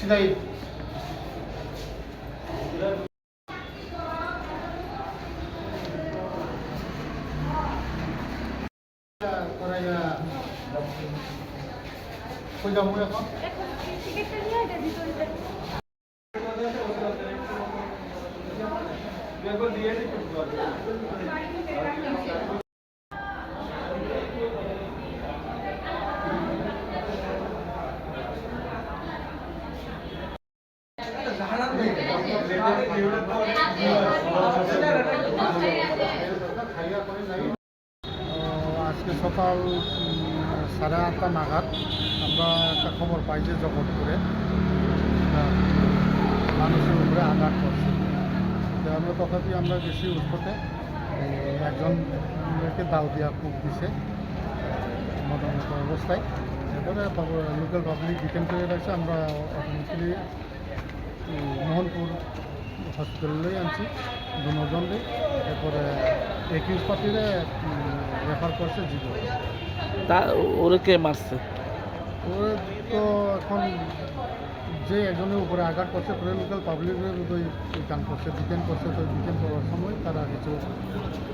সিলাই করাইয়া কই যাবো এখন টিকিটটা নিয়ে এটা ভিতরে আজকে সকাল 8:30 নাগাদ আমরা একটা খবর পাই যে জগৎপুরে মানুষের উপরে আঘাত করছে। আমরা তথাপি আমরা গেছি উৎপথে, একজন মেয়েকে দাও দিয়া কূপ দিছে মোটামুটি অবস্থায়। এরপরে লোকাল পাবলিক ডিটেন করে রাখছে। আমরা অটোমেটিকলি মোহনপুর হসপিটালে আনছি দুজনকে। এরপরে একিউজ পার্টিরে রেফার করছে জিরো। তা ওরা কে মারছে? ওরা তো এখন যে একজনের উপরে আঘাত করছে পরে লোকাল পাবলিকের ওই কাম করছে, ডিটেন করছে। তো ডিটেন করার সময় তারা কিছু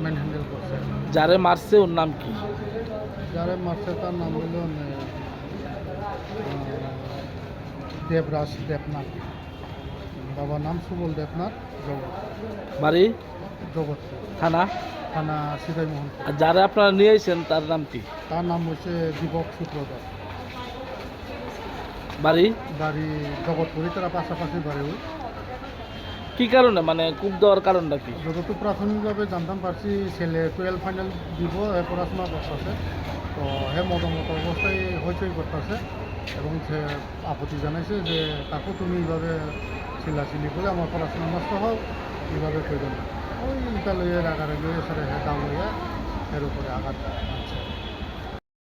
ম্যান হ্যান্ডেল করছে। যারে মারছে ওর নাম কি? যারা মারছে তার নাম হল দেবরাজ দেবনাথ। বাবার নাম সুবল দেবনাথ। বাড়ি জগৎপুর থানা। থানা সিদাইমোহন। আর যারা আপনারা নিয়ে আসছেন তার নাম কি? তার নাম হচ্ছে দীপক সূত্রধর। বাড়ি বাড়ি জগৎপুরে, তারা পাশাপাশি বাড়ি। ওই কি কারণে, মানে কূপ দেওয়ার কারণটা কি? যতটুকু প্রাথমিকভাবে জানতাম পারছি ছেলে 12 ফাইনাল দিব, পড়াশোনা করতেছে। তো হে মোটামুটি অবস্থায় হইচই করতেছে এবং সে আপত্তি জানাইছে যে তাকে তুমি এইভাবে চিল্লাচিল্লি করে আমার পড়াশোনা নষ্ট হোক এইভাবে করবেন না। ওই ইটা লইয়ে রাগারে লইয়ে সারে দাম লইয়া এর উপরে আঘাত আছে।